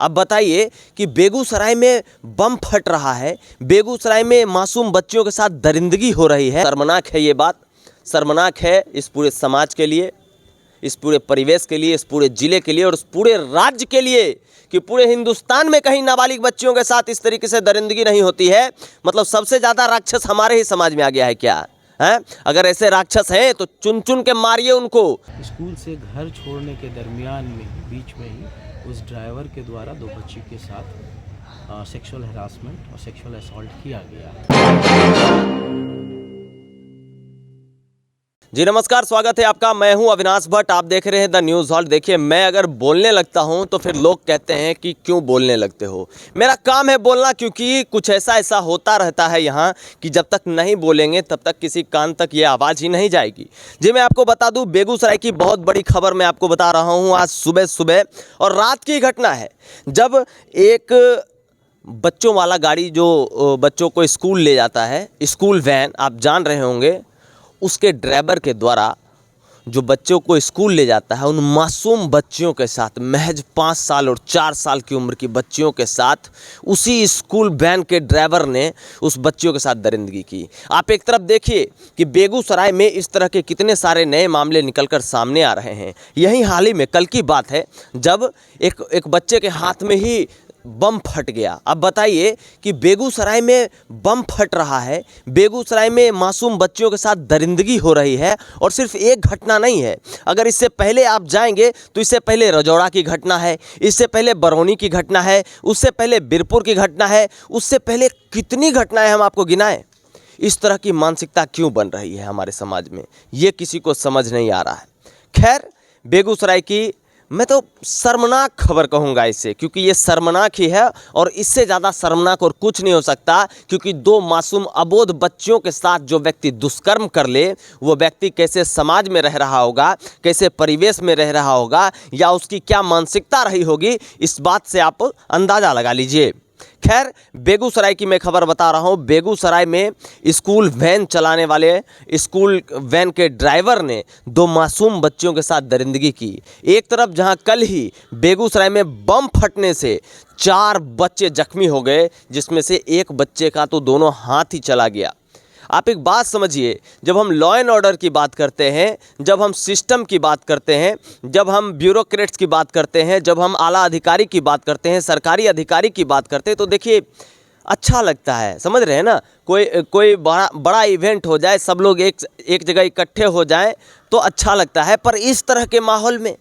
अब बताइए कि बेगूसराय में बम फट रहा है, बेगूसराय में मासूम बच्चियों के साथ दरिंदगी हो रही है। शर्मनाक है ये बात, शर्मनाक है इस पूरे समाज के लिए, इस पूरे परिवेश के लिए, इस पूरे ज़िले के लिए और इस पूरे राज्य के लिए कि पूरे हिंदुस्तान में कहीं नाबालिग बच्चियों के साथ इस तरीके से दरिंदगी नहीं होती है। मतलब सबसे ज़्यादा राक्षस हमारे ही समाज में आ गया है क्या है? अगर ऐसे राक्षस हैं तो चुन चुन के मारिए उनको। स्कूल से घर छोड़ने के दरमियान में बीच में ही उस ड्राइवर के द्वारा दो बच्ची के साथ सेक्सुअल हरासमेंट और सेक्सुअल असॉल्ट किया गया। जी नमस्कार, स्वागत है आपका। मैं हूं अविनाश भट्ट, आप देख रहे हैं द न्यूज़ हॉल। देखिए, मैं अगर बोलने लगता हूं तो फिर लोग कहते हैं कि क्यों बोलने लगते हो। मेरा काम है बोलना, क्योंकि कुछ ऐसा होता रहता है यहाँ कि जब तक नहीं बोलेंगे तब तक किसी कान तक ये आवाज़ ही नहीं जाएगी। जी मैं आपको बता दूं, बेगूसराय की बहुत बड़ी खबर मैं आपको बता रहा हूँ। आज सुबह सुबह और रात की घटना है, जब एक बच्चों वाला गाड़ी जो बच्चों को स्कूल ले जाता है, स्कूल वैन, आप जान रहे होंगे, उसके ड्राइवर के द्वारा जो बच्चों को स्कूल ले जाता है, उन मासूम बच्चियों के साथ, महज 5 साल और 4 साल की उम्र की बच्चियों के साथ उसी स्कूल वैन के ड्राइवर ने उस बच्चियों के साथ दरिंदगी की। आप एक तरफ देखिए कि बेगूसराय में इस तरह के कितने सारे नए मामले निकलकर सामने आ रहे हैं। यही हाल ही में कल की बात है, जब एक बच्चे के हाथ में ही बम फट गया। अब बताइए कि बेगूसराय में बम फट रहा है, बेगूसराय में मासूम बच्चियों के साथ दरिंदगी हो रही है। और सिर्फ एक घटना नहीं है, अगर इससे पहले आप जाएंगे तो इससे पहले रजौड़ा की घटना है, इससे पहले बरौनी की घटना है, उससे पहले बीरपुर की घटना है, उससे पहले कितनी घटनाएं हम आपको गिनाएं। इस तरह की मानसिकता क्यों बन रही है हमारे समाज में, ये किसी को समझ नहीं आ रहा है। खैर, बेगूसराय की मैं तो शर्मनाक खबर कहूँगा इसे, क्योंकि ये शर्मनाक ही है और इससे ज़्यादा शर्मनाक और कुछ नहीं हो सकता। क्योंकि दो मासूम अबोध बच्चियों के साथ जो व्यक्ति दुष्कर्म कर ले, वो व्यक्ति कैसे समाज में रह रहा होगा, कैसे परिवेश में रह रहा होगा, या उसकी क्या मानसिकता रही होगी, इस बात से आप अंदाज़ा लगा लीजिए। खैर, बेगूसराय की मैं खबर बता रहा हूँ। बेगूसराय में स्कूल वैन चलाने वाले स्कूल वैन के ड्राइवर ने दो मासूम बच्चियों के साथ दरिंदगी की। एक तरफ जहां कल ही बेगूसराय में बम फटने से 4 बच्चे जख्मी हो गए, जिसमें से एक बच्चे का तो दोनों हाथ ही चला गया। आप एक बात समझिए, जब हम लॉ एंड ऑर्डर की बात करते हैं, जब हम सिस्टम की बात करते हैं, जब हम ब्यूरोक्रेट्स की बात करते हैं, जब हम आला अधिकारी की बात करते हैं, सरकारी अधिकारी की बात करते हैं, तो देखिए अच्छा लगता है, समझ रहे हैं ना। कोई बड़ा इवेंट हो जाए, सब लोग एक जगह इकट्ठे हो जाएं तो अच्छा लगता है। पर इस तरह के माहौल में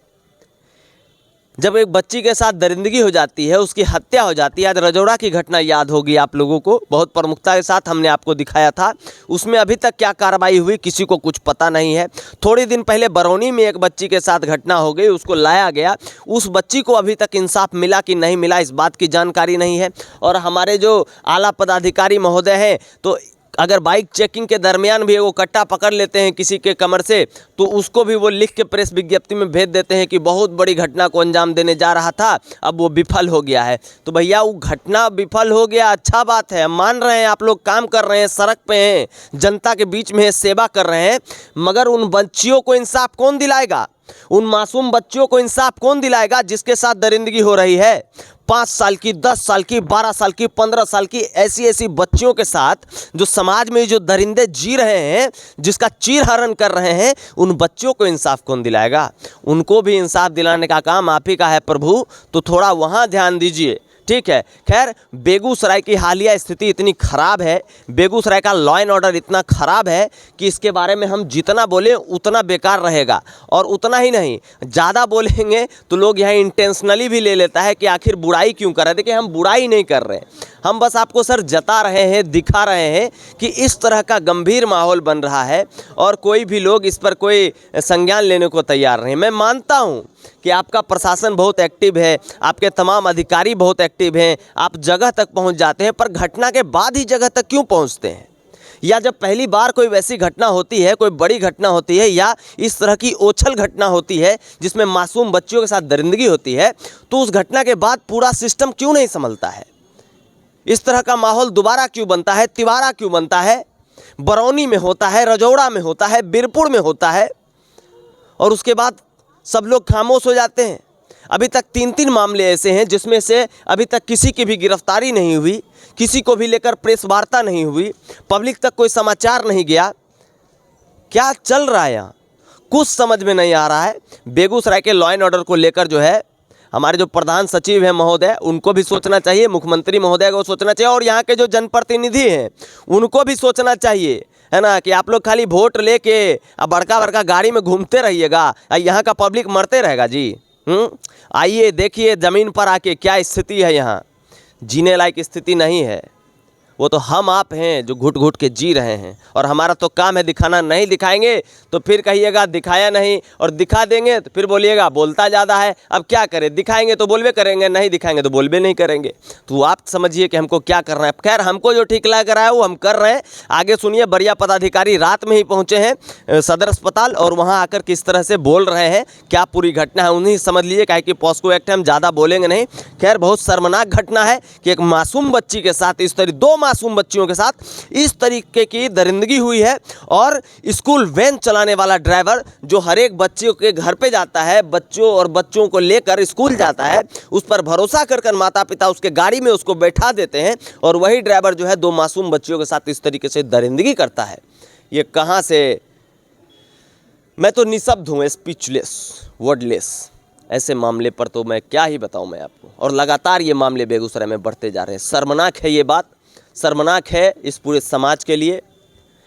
जब एक बच्ची के साथ दरिंदगी हो जाती है, उसकी हत्या हो जाती है। आज रजौड़ा की घटना याद होगी आप लोगों को, बहुत प्रमुखता के साथ हमने आपको दिखाया था। उसमें अभी तक क्या कार्रवाई हुई किसी को कुछ पता नहीं है। थोड़ी दिन पहले बरौनी में एक बच्ची के साथ घटना हो गई, उसको लाया गया, उस बच्ची को अभी तक इंसाफ मिला कि नहीं मिला, इस बात की जानकारी नहीं है। और हमारे जो आला पदाधिकारी महोदय हैं, तो अगर बाइक चेकिंग के दरमियान भी वो कट्टा पकड़ लेते हैं किसी के कमर से, तो उसको भी वो लिख के प्रेस विज्ञप्ति में भेज देते हैं कि बहुत बड़ी घटना को अंजाम देने जा रहा था, अब वो विफल हो गया है। तो भैया, वो घटना विफल हो गया, अच्छा बात है, मान रहे हैं, आप लोग काम कर रहे हैं, सड़क पे हैं, जनता के बीच में सेवा कर रहे हैं, मगर उन बच्चियों को इंसाफ कौन दिलाएगा? उन मासूम बच्चियों को इंसाफ कौन दिलाएगा जिसके साथ दरिंदगी हो रही है? 5 साल की, 10 साल की, 12 साल की, 15 साल की ऐसी बच्चियों के साथ जो समाज में जो दरिंदे जी रहे हैं, जिसका चीरहरण कर रहे हैं, उन बच्चों को इंसाफ कौन दिलाएगा? उनको भी इंसाफ दिलाने का काम आप ही का है प्रभु, तो थोड़ा वहाँ ध्यान दीजिए, ठीक है। खैर, बेगूसराय की हालिया स्थिति इतनी ख़राब है, बेगूसराय का लॉ एंड ऑर्डर इतना ख़राब है कि इसके बारे में हम जितना बोलें उतना बेकार रहेगा। और उतना ही नहीं, ज़्यादा बोलेंगे तो लोग यहाँ इंटेंशनली भी ले लेता है कि आखिर बुराई क्यों कर रहे हैं। देखिए, हम बुराई नहीं कर रहे हैं, हम बस आपको सर जता रहे हैं, दिखा रहे हैं कि इस तरह का गंभीर माहौल बन रहा है और कोई भी लोग इस पर कोई संज्ञान लेने को तैयार नहीं। मैं मानता हूँ कि आपका प्रशासन बहुत एक्टिव है, आपके तमाम अधिकारी बहुत एक्टिव हैं, आप जगह तक पहुँच जाते हैं, पर घटना के बाद ही जगह तक क्यों पहुँचते हैं? या जब पहली बार कोई वैसी घटना होती है, कोई बड़ी घटना होती है, या इस तरह की ओछल घटना होती है जिसमें मासूम बच्चियों के साथ दरिंदगी होती है, तो उस घटना के बाद पूरा सिस्टम क्यों नहीं संभलता है? इस तरह का माहौल दोबारा क्यों बनता है, तिवारा क्यों बनता है? बरौनी में होता है, रजौड़ा में होता है, बीरपुर में होता है, और उसके बाद सब लोग खामोश हो जाते हैं। अभी तक 3-3 मामले ऐसे हैं जिसमें से अभी तक किसी की भी गिरफ्तारी नहीं हुई, किसी को भी लेकर प्रेस वार्ता नहीं हुई, पब्लिक तक कोई समाचार नहीं गया। क्या चल रहा है यहाँ, कुछ समझ में नहीं आ रहा है। बेगूसराय के लॉ एंड ऑर्डर को लेकर जो है हमारे जो प्रधान सचिव हैं महोदय, उनको भी सोचना चाहिए, मुख्यमंत्री महोदय को सोचना चाहिए, और यहाँ के जो जनप्रतिनिधि हैं उनको भी सोचना चाहिए, है ना, कि आप लोग खाली वोट लेके अब बड़का बड़का गाड़ी में घूमते रहिएगा, यहाँ का पब्लिक मरते रहेगा जी। आइए देखिए ज़मीन पर आके क्या स्थिति है, यहाँ जीने लायक स्थिति नहीं है। वो तो हम आप हैं जो घुट घुट के जी रहे हैं, और हमारा तो काम है दिखाना। नहीं दिखाएंगे तो फिर कहिएगा दिखाया नहीं, और दिखा देंगे तो फिर बोलिएगा बोलता ज़्यादा है। अब क्या करें, दिखाएंगे तो बोलबे करेंगे, नहीं दिखाएंगे तो बोलबे नहीं करेंगे। तो आप समझिए कि हमको क्या करना है। खैर, हमको जो ठीक लग रहा है वो हम कर रहे हैं। आगे सुनिए, बढ़िया पदाधिकारी रात में ही पहुँचे हैं सदर अस्पताल, और वहाँ आकर किस तरह से बोल रहे हैं, क्या पूरी घटना है उन्हीं समझ लीजिए, काहे कि पॉस्को एक्ट है, हम ज़्यादा बोलेंगे नहीं। खैर, बहुत शर्मनाक घटना है कि एक मासूम बच्ची के साथ इस तरह, 2 मासूम बच्चियों के साथ इस तरीके की दरिंदगी हुई है। और स्कूल वैन चलाने वाला ड्राइवर जो हर एक बच्चों के घर पे जाता है, बच्चों और बच्चों को लेकर स्कूल जाता है, उस पर भरोसा कर माता पिता उसके गाड़ी में उसको बैठा देते हैं, और वही ड्राइवर जो है 2 मासूम बच्चियों के साथ इस तरीके से दरिंदगी करता है। ये कहाँ से, मैं तो निशब्द हूँ, स्पीचलेस, वर्डलेस। ऐसे मामले पर तो मैं क्या ही बताऊँ मैं आपको। और लगातार ये मामले बेगूसराय में बढ़ते जा रहे हैं। शर्मनाक है ये बात, शर्मनाक है इस पूरे समाज के लिए,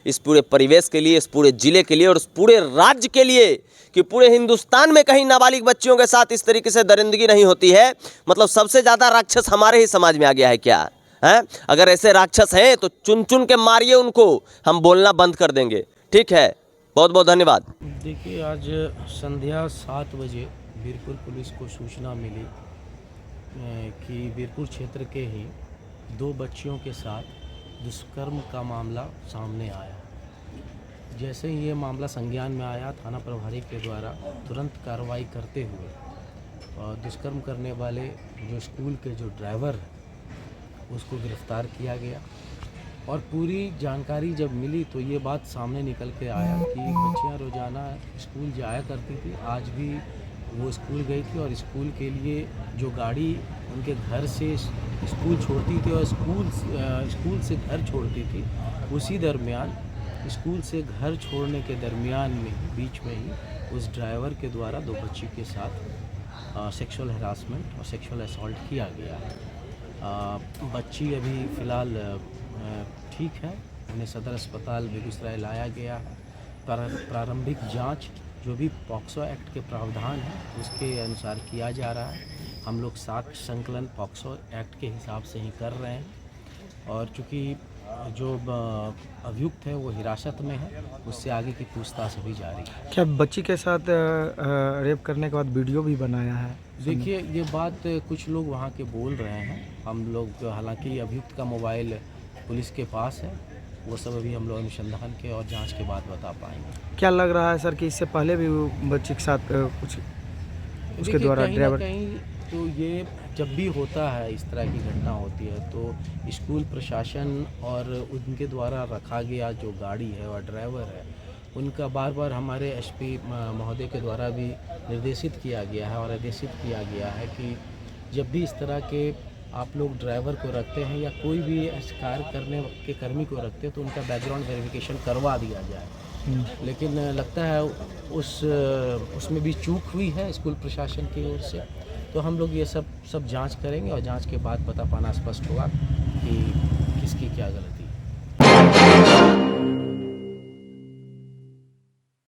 इस पूरे परिवेश के लिए, इस पूरे ज़िले के लिए, और इस पूरे राज्य के लिए, कि पूरे हिंदुस्तान में कहीं नाबालिग बच्चियों के साथ इस तरीके से दरिंदगी नहीं होती है। मतलब सबसे ज़्यादा राक्षस हमारे ही समाज में आ गया है क्या है? अगर ऐसे राक्षस हैं तो चुन चुन के मारिए उनको, हम बोलना बंद कर देंगे। ठीक है, बहुत बहुत धन्यवाद। देखिए, आज संध्या 7 बजे वीरपुर पुलिस को सूचना मिली कि वीरपुर क्षेत्र के ही 2 बच्चियों के साथ दुष्कर्म का मामला सामने आया। जैसे ही ये मामला संज्ञान में आया, थाना प्रभारी के द्वारा तुरंत कार्रवाई करते हुए और दुष्कर्म करने वाले जो स्कूल के जो ड्राइवर है उसको गिरफ्तार किया गया। और पूरी जानकारी जब मिली तो ये बात सामने निकल के आया कि बच्चियां रोज़ाना स्कूल जाया करती थी, आज भी वो स्कूल गई थी, और स्कूल के लिए जो गाड़ी उनके घर से स्कूल छोड़ती थी और स्कूल से घर छोड़ती थी, उसी दरमियान स्कूल से घर छोड़ने के दरमियान में बीच में ही उस ड्राइवर के द्वारा 2 बच्ची के साथ सेक्सुअल हरासमेंट और सेक्सुअल असॉल्ट किया गया। बच्ची अभी फ़िलहाल ठीक है, उन्हें सदर अस्पताल बेगूसराय लाया गया। प्रारंभिक जांच जो भी पॉक्सो एक्ट के प्रावधान है उसके अनुसार किया जा रहा है। हम लोग साक्ष्य संकलन पॉक्सो एक्ट के हिसाब से ही कर रहे हैं, और चूँकि जो अभियुक्त है वो हिरासत में है, उससे आगे की पूछताछ अभी जारी है। क्या बच्ची के साथ रेप करने के बाद वीडियो भी बनाया है? देखिए, ये बात कुछ लोग वहाँ के बोल रहे हैं। हम लोग, हालांकि अभियुक्त का मोबाइल पुलिस के पास है, वो सब अभी हम लोग अनुसंधान के और जांच के बाद बता पाएंगे। क्या लग रहा है सर कि इससे पहले भी वो बच्ची के साथ कुछ उसके द्वारा ड्राइवर, कहीं तो ये जब भी होता है, इस तरह की घटना होती है, तो स्कूल प्रशासन और उनके द्वारा रखा गया जो गाड़ी है और ड्राइवर है, उनका बार बार हमारे एसपी महोदय के द्वारा भी निर्देशित किया गया है और आदेशित किया गया है कि जब भी इस तरह के आप लोग ड्राइवर को रखते हैं या कोई भी ऐसे कार्य करने के कर्मी को रखते हैं तो उनका बैकग्राउंड वेरिफिकेशन करवा दिया जाए। लेकिन लगता है उसमें भी चूक हुई है स्कूल प्रशासन की ओर से। तो हम लोग ये सब जांच करेंगे और जांच के बाद पता पाना स्पष्ट होगा कि किसकी क्या गलती।